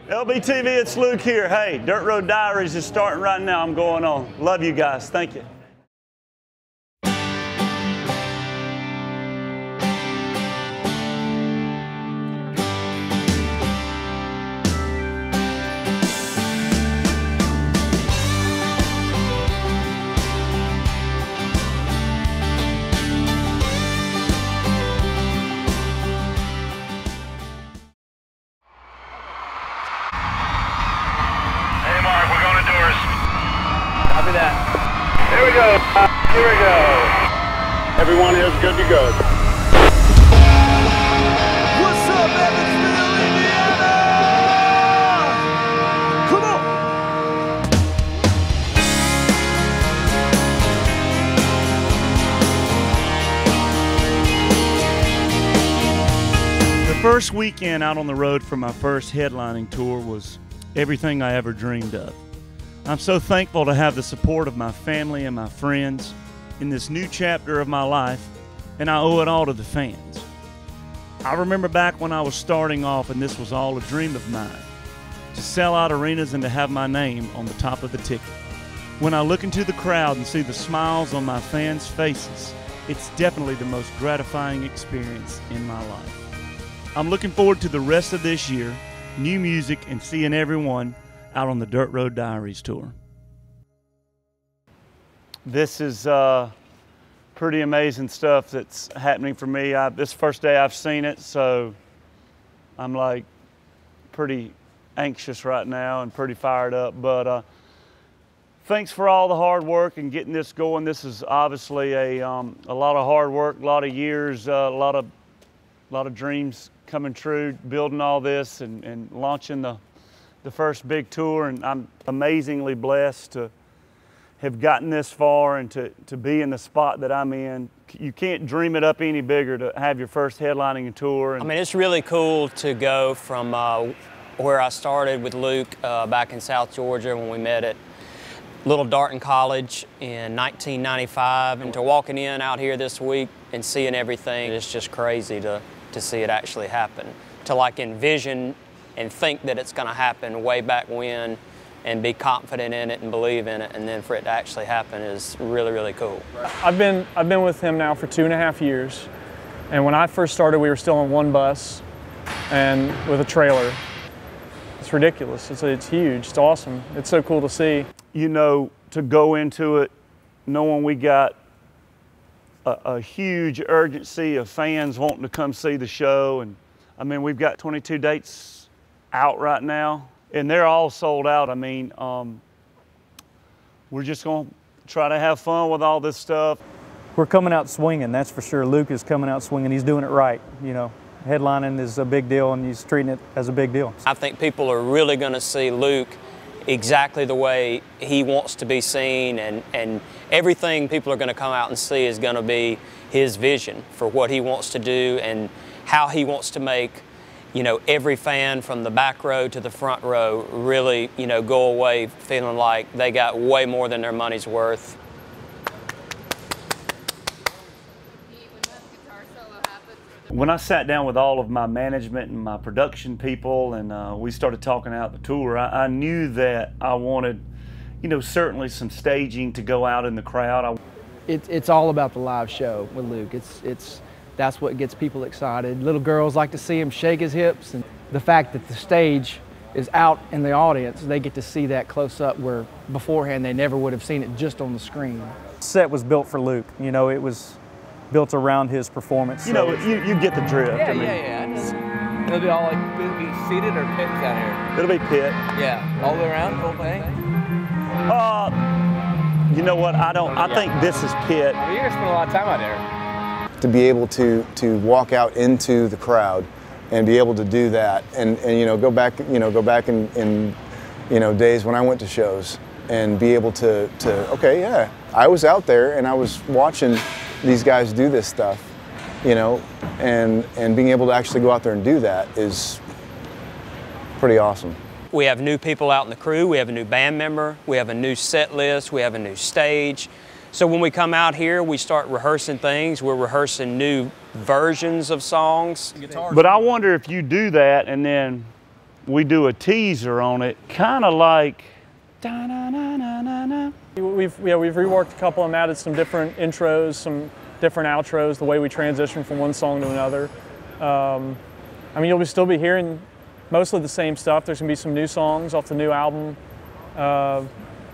LBTV, it's Luke here. Hey, Dirt Road Diaries is starting right now. I'm going on. Love you guys. Thank you. Copy that. Here we go. Here we go. Everyone is good to go. What's up, Evansville, Indiana? Come on. The first weekend out on the road for my first headlining tour was everything I ever dreamed of. I'm so thankful to have the support of my family and my friends in this new chapter of my life, and I owe it all to the fans. I remember back when I was starting off and this was all a dream of mine, to sell out arenas and to have my name on the top of the ticket. When I look into the crowd and see the smiles on my fans' faces, it's definitely the most gratifying experience in my life. I'm looking forward to the rest of this year, new music, and seeing everyone out on the Dirt Road Diaries tour. This is pretty amazing stuff that's happening for me. This first day I've seen it, so I'm like pretty anxious right now and pretty fired up. But thanks for all the hard work and getting this going. This is obviously a lot of hard work, a lot of years, a lot of dreams coming true, building all this and launching the first big tour, and I'm amazingly blessed to have gotten this far and to be in the spot that I'm in. You can't dream it up any bigger to have your first headlining tour. I mean, it's really cool to go from where I started with Luke back in South Georgia when we met at Little Darton College in 1995, and to walking in out here this week and seeing everything, it's just crazy to see it actually happen. To like envision and think that it's going to happen way back when and be confident in it and believe in it, and then for it to actually happen is really, really cool. I've been with him now for 2.5 years, and when I first started we were still on one bus and with a trailer. It's ridiculous. It's huge. It's awesome. It's so cool to see. You know, to go into it knowing we got a huge urgency of fans wanting to come see the show, and I mean, we've got 22 dates out right now, and they're all sold out. I mean, we're just going to try to have fun with all this stuff. We're coming out swinging, that's for sure. Luke is coming out swinging. He's doing it right. You know, headlining is a big deal, and he's treating it as a big deal. I think people are really going to see Luke exactly the way he wants to be seen, and everything people are going to come out and see is going to be his vision for what he wants to do and how he wants to make, you know, every fan from the back row to the front row really, you know, go away feeling like they got way more than their money's worth. When I sat down with all of my management and my production people and we started talking out the tour, I knew that I wanted, you know, certainly some staging to go out in the crowd. It's all about the live show with Luke. That's what gets people excited. Little girls like to see him shake his hips, and the fact that the stage is out in the audience, they get to see that close up where beforehand they never would have seen it just on the screen. The set was built for Luke. You know, it was built around his performance. You know, you get the drift. Yeah, yeah. It'll be all like, it'll be seated or pit down here? It'll be pit. Yeah, all the way around, the whole thing? You know what, I think this is pit. Well, you're gonna spend a lot of time out there. To be able to walk out into the crowd and be able to do that, and you know, go back in you know, days when I went to shows and be able to okay, yeah, I was out there and I was watching these guys do this stuff, you know, and being able to actually go out there and do that is pretty awesome. We have new people out in the crew, we have a new band member, we have a new set list, we have a new stage. So when we come out here, we start rehearsing things. We're rehearsing new versions of songs. But I wonder if you do that and then We do a teaser on it, kind of like da-na-na-na-na-na. We've reworked a couple and added some different intros, some different outros, the way we transition from one song to another. I mean, you'll still be hearing mostly the same stuff. There's gonna be some new songs off the new album.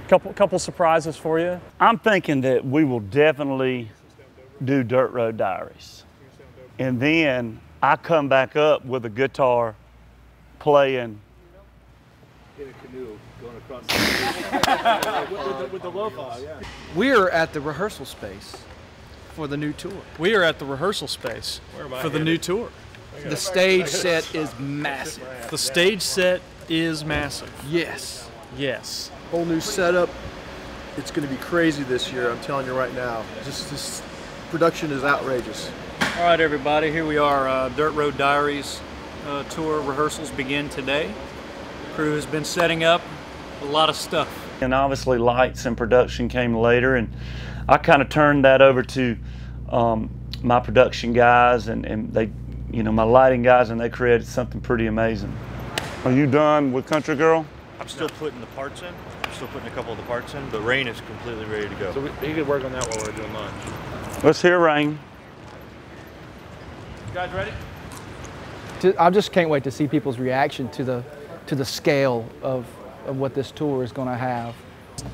Couple surprises for you. I'm thinking that we will definitely do Dirt Road Diaries. And then I come back up with a guitar playing. In a canoe going across the with the lo-fi, yeah. We're at the rehearsal space for the new tour. We are at the rehearsal space for the new tour. The stage set is massive. The stage set is massive. Yes. Yes. Whole new setup. It's going to be crazy this year, I'm telling you right now. This production is outrageous. All right, everybody, here we are. Dirt Road Diaries tour rehearsals begin today. The crew has been setting up a lot of stuff. And obviously lights and production came later, and I kind of turned that over to my production guys and they, you know, my lighting guys, and they created something pretty amazing. Are you done with Country Girl? I'm still putting the parts in. I'm still putting a couple of the parts in, but Rain is completely ready to go. So you can work on that while we're doing lunch. Let's hear Rain. You guys ready? I just can't wait to see people's reaction to the scale of what this tour is going to have.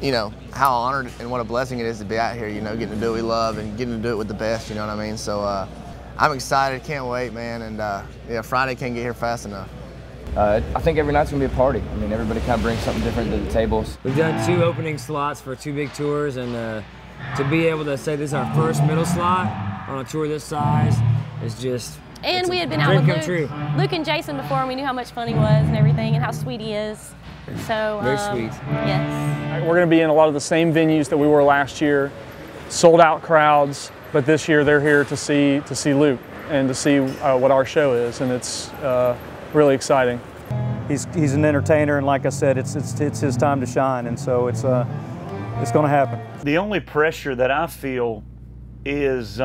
You know, how honored and what a blessing it is to be out here, you know, getting to do what we love and getting to do it with the best, you know what I mean? So I'm excited, can't wait, man, and yeah, Friday can't get here fast enough. I think every night's gonna be a party. I mean, everybody kind of brings something different to the tables. We've done 2 opening slots for 2 big tours, and to be able to say this is our first middle slot on a tour this size is just And we had been out with Luke and Jason before, and we knew how much fun he was and everything, and how sweet he is. So very sweet. Yes. We're going to be in a lot of the same venues that we were last year, sold out crowds. But this year they're here to see Luke and to see what our show is, and it's really exciting. He's an entertainer, and like I said, it's his time to shine, and so it's going to happen. The only pressure that I feel is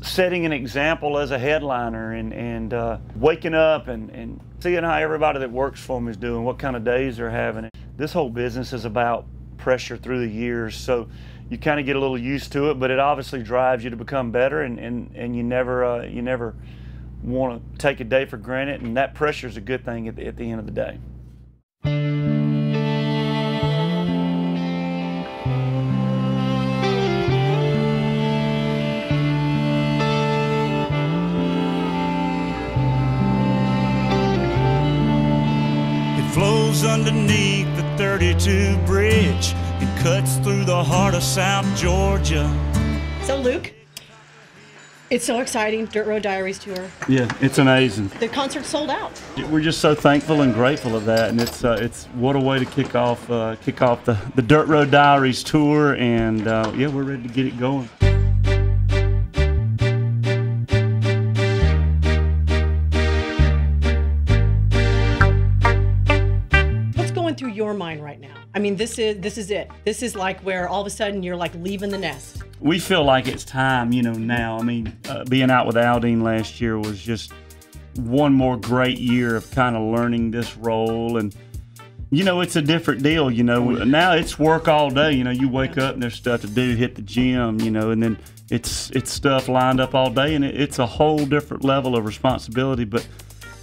setting an example as a headliner and waking up and seeing how everybody that works for me is doing, what kind of days they're having. This whole business is about pressure through the years, so you kind of get a little used to it, but it obviously drives you to become better, and you never want to take a day for granted, and that pressure is a good thing at the end of the day. Flows underneath the 32 bridge. It cuts through the heart of South Georgia. So Luke, it's so exciting, Dirt Road Diaries tour. Yeah, it's amazing. The concert sold out. We're just so thankful and grateful of that, and it's what a way to kick off the Dirt Road Diaries tour, and yeah, we're ready to get it going. Through your mind right now? I mean, this is it. This is like where all of a sudden you're like leaving the nest. We feel like it's time, you know, now. I mean, being out with Aldine last year was just one more great year of kind of learning this role, and you know, it's a different deal. You know, now it's work all day. You know, you wake up and there's stuff to do, hit the gym, you know, and then it's stuff lined up all day, and it's a whole different level of responsibility. But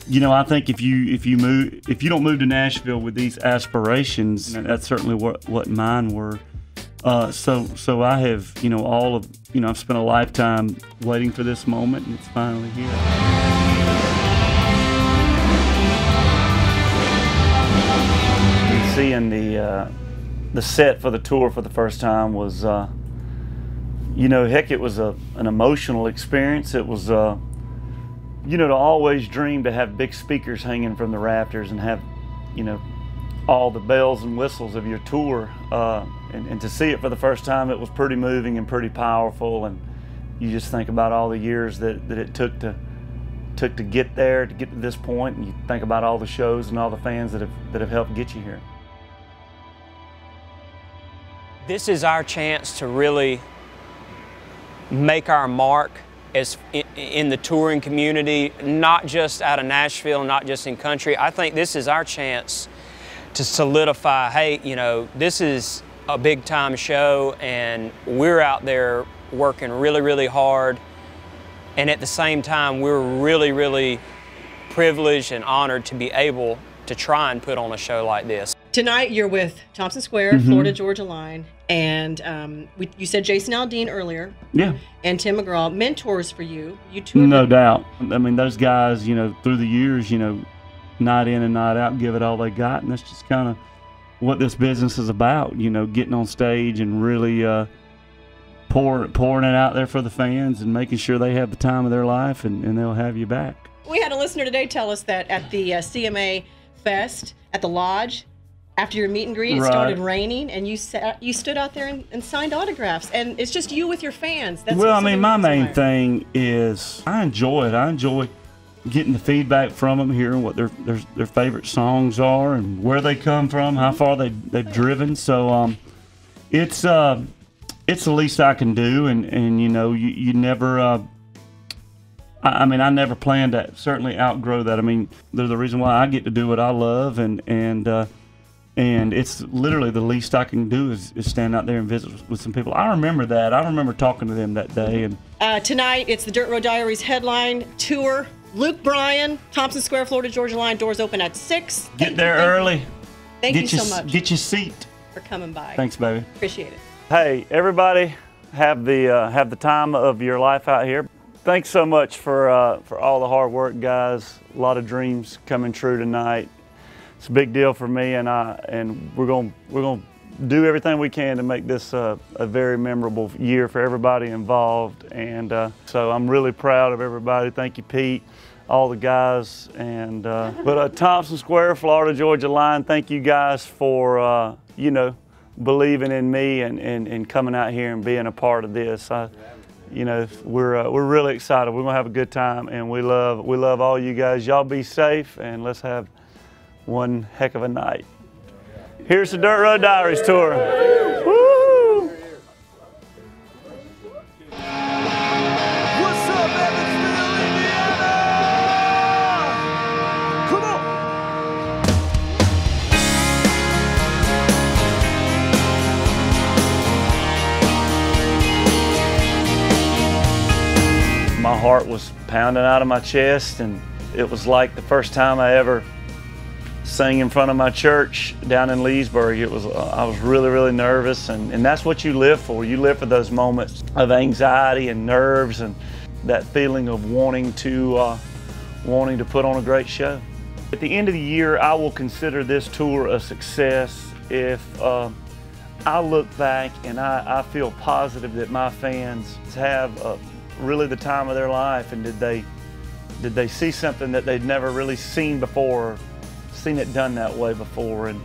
you know, I think if you don't move to Nashville with these aspirations, that's certainly what mine were. So I have, you know, I've spent a lifetime waiting for this moment, and it's finally here. Seeing the set for the tour for the first time was, you know, heck, it was an emotional experience. It was. You know, to always dream to have big speakers hanging from the rafters and have, you know, all the bells and whistles of your tour, and to see it for the first time, it was pretty moving and pretty powerful. And you just think about all the years that it took to get there, to get to this point, and you think about all the shows and all the fans that have helped get you here. This is our chance to really make our mark as in the touring community, not just out of Nashville, not just in country. I think this is our chance to solidify, hey, you know, this is a big time show and we're out there working really, really hard. And at the same time, we're really, really privileged and honored to be able to try and put on a show like this. Tonight you're with Thompson Square, Florida Georgia Line, and you said Jason Aldean earlier. Yeah. And Tim McGraw, mentors for you. You toured. No doubt. I mean, those guys, you know, through the years, you know, night in and night out, give it all they got, and that's just kind of what this business is about. You know, getting on stage and really pouring it out there for the fans and making sure they have the time of their life, and they'll have you back. We had a listener today tell us that at the CMA Fest at the Lodge, after your meet and greet, it started raining, and you stood out there and signed autographs, and it's just you with your fans. That's well, I mean, my main thing is I enjoy it. I enjoy getting the feedback from them, hearing what their favorite songs are and where they come from, how far they've driven. So it's the least I can do, and you know, you never. I mean, I never planned to certainly outgrow that. I mean, they're the reason why I get to do what I love, and it's literally the least I can do is stand out there and visit with some people. I remember that. I remember talking to them that day. And tonight, it's the Dirt Road Diaries headline tour. Luke Bryan, Thompson Square, Florida Georgia Line. Doors open at 6. Get there early. Thank you so much. Get your seat. For coming by. Thanks, baby. Appreciate it. Hey, everybody, have the time of your life out here. Thanks so much for all the hard work, guys. A lot of dreams coming true tonight. It's a big deal for me, and we're gonna do everything we can to make this a very memorable year for everybody involved. And so I'm really proud of everybody. Thank you, Pete, all the guys, and but Thompson Square, Florida Georgia Line. Thank you guys for you know, believing in me and coming out here and being a part of this. You know, we're really excited. We're gonna have a good time, and we love all you guys. Y'all be safe, and let's have one heck of a night. Here's the Dirt Road Diaries tour. Woo! What's up, Evansville, Indiana? Come on! My heart was pounding out of my chest, and it was like the first time I ever sang in front of my church down in Leesburg. It was I was really, really nervous, and that's what you live for. You live for those moments of anxiety and nerves and that feeling of wanting to put on a great show. At the end of the year, I will consider this tour a success if I look back and I feel positive that my fans have really the time of their life, and did they see something that they'd never really seen before, seen it done that way before, and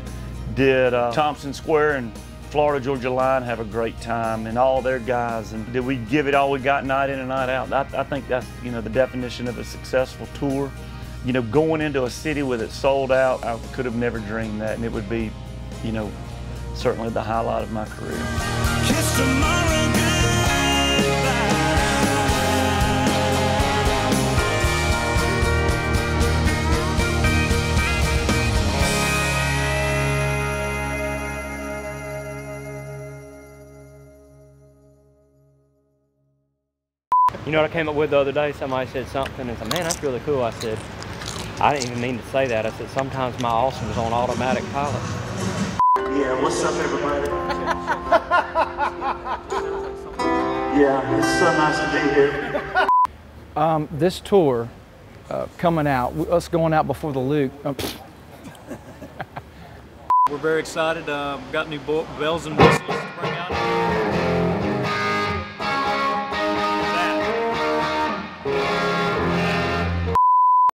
did Thompson Square and Florida Georgia Line have a great time, and all their guys, and did we give it all we got night in and night out? I think that's, you know, the definition of a successful tour. You know, going into a city with it sold out, I could have never dreamed that, and it would be, you know, certainly the highlight of my career. Kiss tomorrow goodbye. You know what I came up with the other day? Somebody said something and said, man, that's really cool. I said, I didn't even mean to say that. I said, sometimes my awesome is on automatic pilot. Yeah, what's up, everybody? Yeah, it's so nice to be here. This tour coming out, us going out before the Luke. We're very excited. Got new bells and whistles.